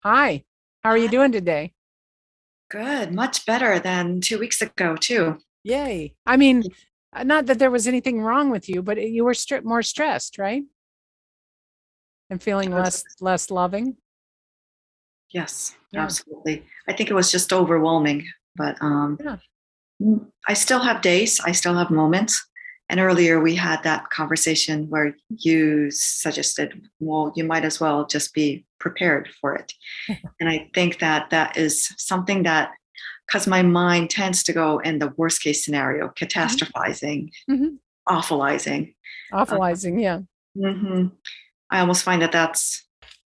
Hi, how are you Hi. doing today? Good, much better than 2 weeks ago, too. Yay. I mean, not that there was anything wrong with you, but you were more stressed, right? And feeling It was- less loving. Yes, Yeah. absolutely. I think it was just overwhelming, but Yeah. I still have days, I still have moments. And earlier we had that conversation where you suggested, well, you might as well just be prepared for it. And I think that that is something that, because my mind tends to go in the worst case scenario, Mhm. catastrophizing, Mhm. awfulizing. Uh, Awfulizing, yeah. mhm. I almost find that that's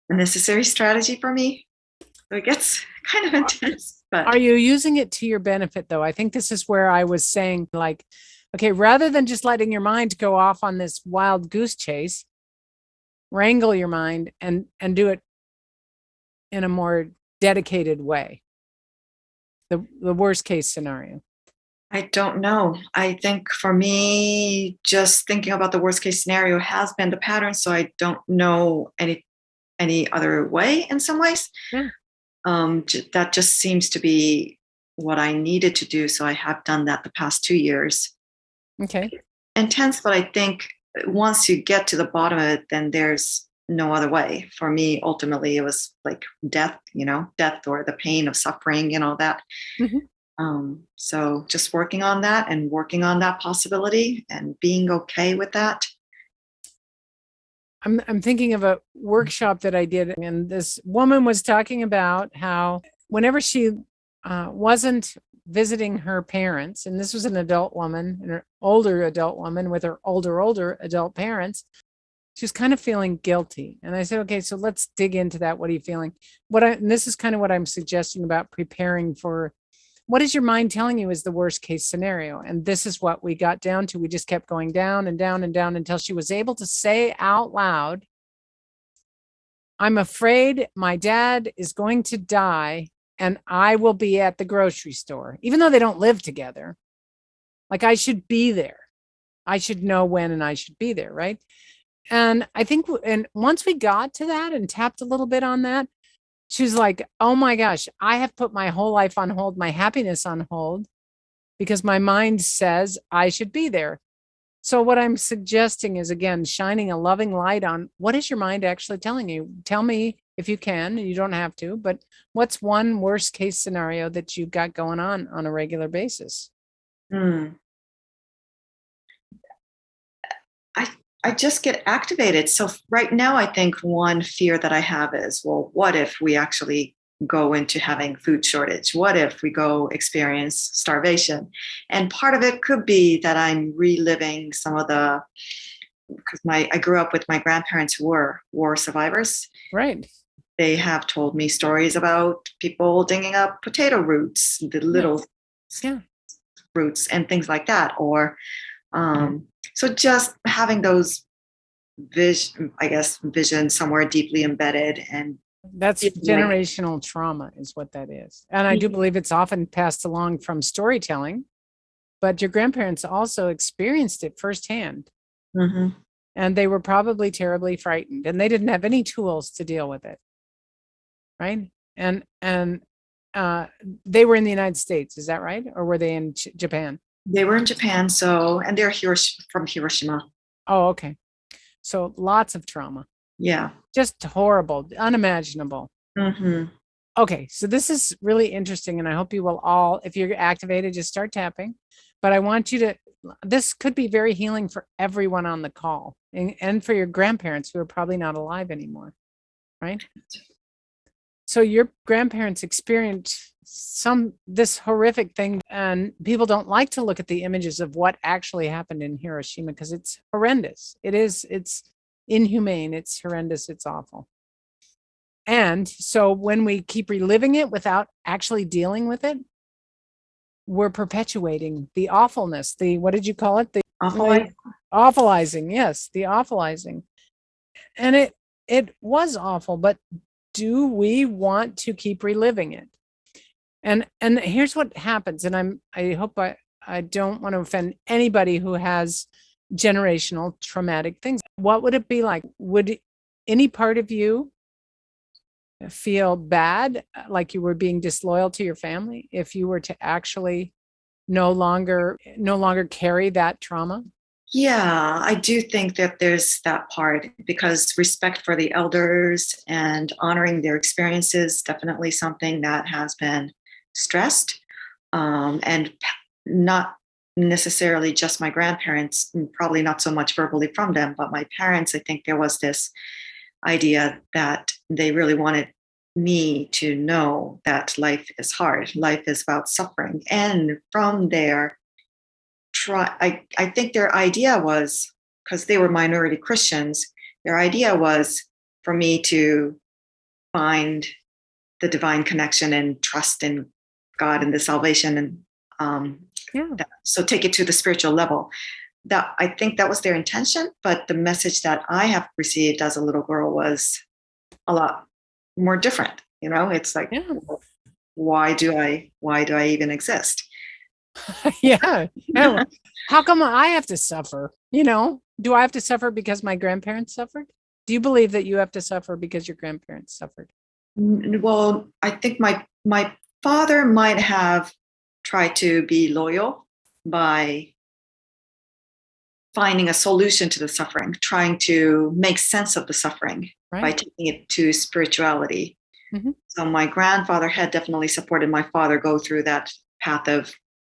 a necessary strategy for me. So it gets kind of Are intense, are but you using it to your benefit though? I think this is where I was saying like, okay, rather than just letting your mind go off on this wild goose chase, wrangle your mind and do it in a more dedicated way. The worst case scenario. I don't know. I think for me, just thinking about the worst case scenario has been the pattern. So I don't know any other way in some ways. Yeah. That just seems to be what I needed to do. So I have done that the past 2 years. Okay. Intense, but I think once you get to the bottom of it, then there's no other way. For me, ultimately, it was like death, death or the pain of suffering and all that. Mhm. So just working on that and working on that possibility and being okay with that. I'm thinking of a workshop that I did, and this woman was talking about how whenever she wasn't visiting her parents, and this was an adult woman, an older adult woman with her older adult parents, she was kind of feeling guilty. And I said, okay, so let's dig into that. What are you feeling? And this is kind of what I'm suggesting about preparing for what is your mind telling you is the worst case scenario? And this is what we got down to. We just kept going down and down and down until she was able to say out loud, I'm afraid my dad is going to die and I will be at the grocery store, even though they don't live together. Like I should be there. I should know when and I should be there. Right. And I think, and once we got to that and tapped a little bit on that, she was like, oh my gosh, I have put my whole life on hold, my happiness on hold because my mind says I should be there. So, what I'm suggesting is again, shining a loving light on what is your mind actually telling you? Tell me if you can, you don't have to, but what's one worst case scenario that you've got going on a regular basis? Hmm. I I just get activated. So right now, I think one fear that I have is, well, what if we actually go into having food shortage? What if we go experience starvation? And part of it could be that I'm reliving some of the because my I grew up with my grandparents who were war survivors. Right. They have told me stories about people digging up potato roots, the Yeah. little Yeah. roots, and things like that. Or so just having those I guess, vision somewhere deeply embedded and That's feeling like, generational trauma, is what that is. And I do believe it's often passed along from storytelling, but your grandparents also experienced it firsthand. mm-hmm. And they were probably terribly frightened and they didn't have any tools to deal with it. Right. And uh, they were in the United States, is that right? Or were they in Japan? They were in Japan, and they're from Hiroshima. Oh, okay. So lots of trauma, Yeah. just horrible, unimaginable. Mm-hmm. Okay, so this is really interesting, and I hope you will all, if you're activated, just start tapping. But I want you to, this could be very healing for everyone on the call and for your grandparents who are probably not alive anymore, right? So your grandparents experienced this horrific thing, and people don't like to look at the images of what actually happened in Hiroshima because it's horrendous. It's inhumane, it's horrendous, it's awful. And so when we keep reliving it without actually dealing with it, we're perpetuating the awfulness. The what did you call it? Awful The life. awfulizing. Yes, the awfulizing. And it was awful, but do we want to keep reliving it? And here's what happens, and I hope I don't want to offend anybody who has generational traumatic things. What would it be like? Would any part of you feel bad, like you were being disloyal to your family, if you were to actually no longer carry that trauma? Yeah, I do think that there's that part because respect for the elders and honoring their experiences definitely something that has been stressed, and not necessarily just my grandparents, and probably not so much verbally from them, but my parents. I think there was this idea that they really wanted me to know that life is hard, life is about suffering, and from there I think their idea was, because they were minority Christians, their idea was for me to find the divine connection and trust in God and the salvation, and Yeah. so take it to the spiritual level. That I think that was their intention, but the message that I have received as a little girl was a lot more different. It's like, Yeah. why do I even exist? Yeah. Oh, how come I have to suffer? Do I have to suffer because my grandparents suffered? Do you believe that you have to suffer because your grandparents suffered? Well, I think my father might have tried to be loyal by finding a solution to the suffering, trying to make sense of the suffering by Right. taking it to spirituality. Hmm. So my grandfather had definitely supported my father go through that path of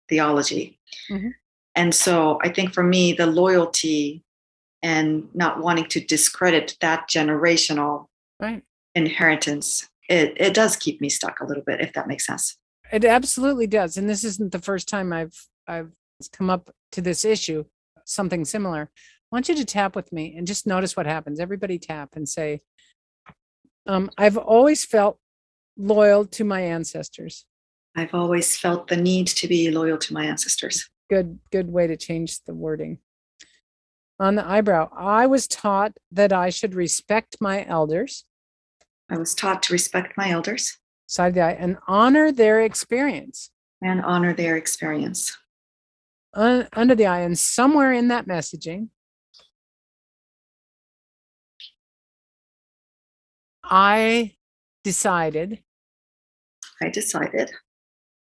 theology. Hmm. And so I think for me, the loyalty and not wanting to discredit that generational Right. inheritance, it does keep me stuck a little bit, if that makes sense. It absolutely does. And this isn't the first time I've come up to this issue, something similar. I want you to tap with me and just notice what happens. Everybody tap and say, I've always felt loyal to my ancestors. I've always felt the need to be loyal to my ancestors. Good way to change the wording. On the eyebrow, I was taught that I should respect my elders. I was taught to respect my elders Side of the eye, and honor their experience. and honor their experience. Under the eye, and somewhere in that messaging, I decided, I decided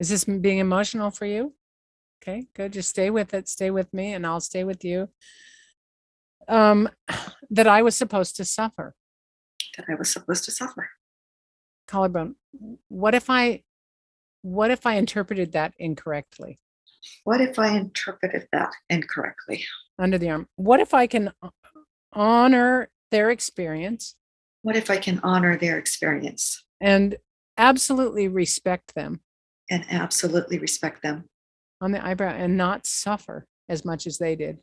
is this being emotional for you? Okay, good. Just stay with it. Stay with me, and I'll stay with you. That I was supposed to suffer. that I was supposed to suffer. Collarbone. What if I interpreted that incorrectly? What if I interpreted that incorrectly? Under the arm. What if I can honor their experience What if I can honor their experience and absolutely respect them? and absolutely respect them On the eyebrow, and not suffer as much as they did?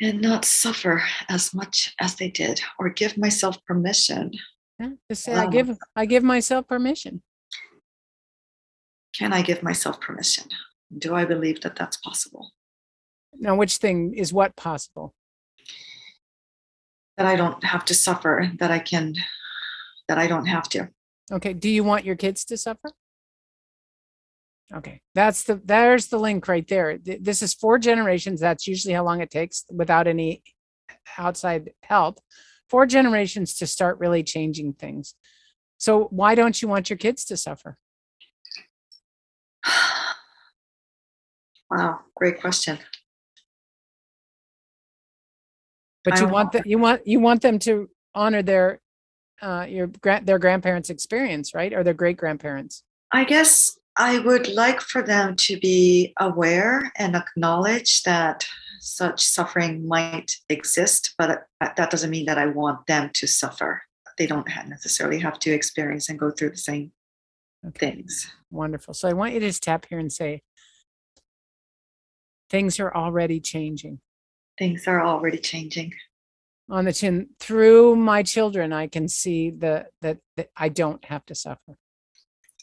and not suffer as much as they did, or give myself permission? Yeah, just say, Wow. I give myself permission. Can I give myself permission? Do I believe that that's possible? Now, which thing is what possible? That I don't have to suffer, that I don't have to. Okay. Do you want your kids to suffer? Okay. There's the link right there. This is 4 generations. That's usually how long it takes without any outside help. 4 generations to start really changing things. So why don't you want your kids to suffer? Wow, great question. But I you don't want that you want them to honor their grandparents' experience, right? Or their great grandparents. I guess I would like for them to be aware and acknowledge that such suffering might exist, but that doesn't mean that I want them to suffer. They don't necessarily have to experience and go through the same things. Wonderful. So I want you to just tap here and say, things are already changing. Things are already changing. On the chin, through my children, I can see that I don't have to suffer.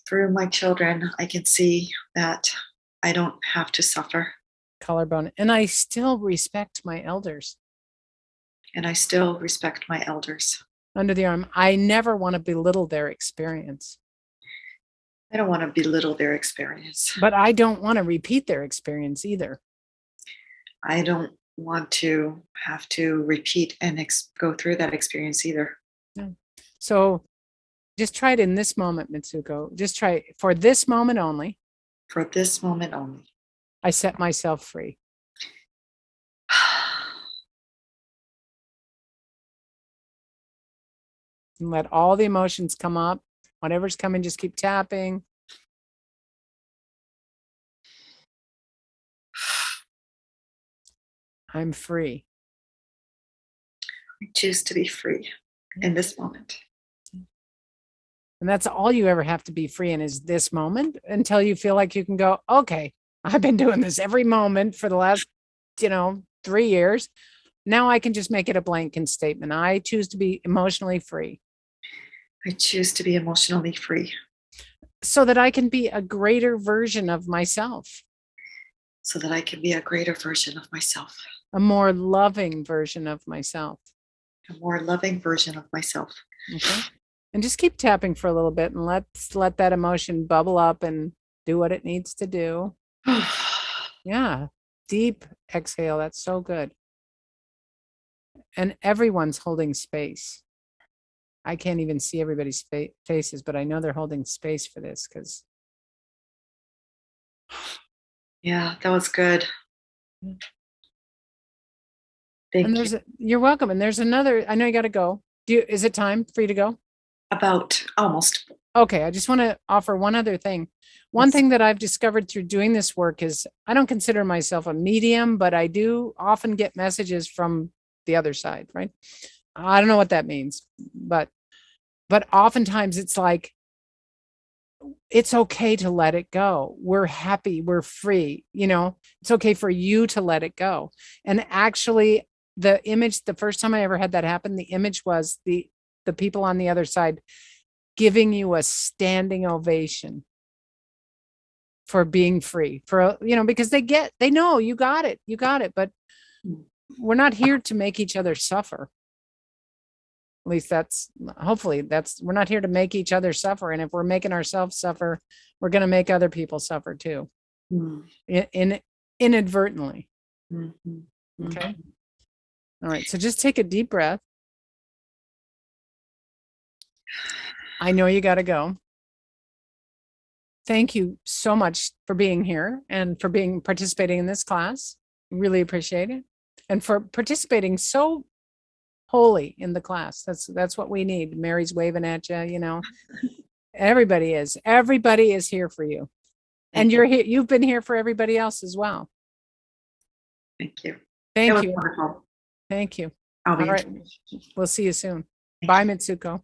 Through my children, I can see that I don't have to suffer. Collarbone. And I still respect my elders. And I still respect my elders. Under the arm, I never want to belittle their experience. I don't want to belittle their experience. But I don't want to repeat their experience either. I don't want to have to repeat and go through that experience either. Yeah. So Just try it in this moment, Mitsuko. Just try it for this moment only. For this moment only. I set myself free. And let all the emotions come up. Whatever's coming, just keep tapping. I'm free. I choose to be free in this moment. And that's all you ever have to be free in is this moment until you feel like you can go, okay, I've been doing this every moment for the last, 3 years. Now I can just make it a blanket statement. I choose to be emotionally free I choose to be emotionally free so that I can be a greater version of myself, so that I can be a greater version of myself, a more loving version of myself. a more loving version of myself. Okay. And just keep tapping for a little bit and let's let that emotion bubble up and do what it needs to do. Yeah. Deep exhale. That's so good. And everyone's holding space. I can't even see everybody's faces, but I know they're holding space for this because. Yeah, that was good. And Thank you. You're welcome. And there's another, I know you got to go. Is it time for you to go? About almost. Okay. I just want to offer one other thing. One Yes. thing that I've discovered through doing this work is I don't consider myself a medium, but I do often get messages from the other side, right? I don't know what that means, but oftentimes it's like, it's okay to let it go. We're happy. We're free. It's okay for you to let it go. And actually, the first time I ever had that happen, the image was the people on the other side giving you a standing ovation for being free, because they know you got it. But we're not here to make each other suffer. At least we're not here to make each other suffer. And if we're making ourselves suffer, we're going to make other people suffer too, inadvertently. Mm-hmm. Okay. All right. So just take a deep breath. I know you got to go. Thank you so much for being here and for participating in this class. Really appreciate it. And for participating so wholly in the class. That's what we need. Mary's waving at you, Everybody is here for you. And you're here. You've been here for everybody else as well. Thank you. Thank That was you. wonderful. Thank you. I'll be All right. We'll see you soon. Bye, Mitsuko.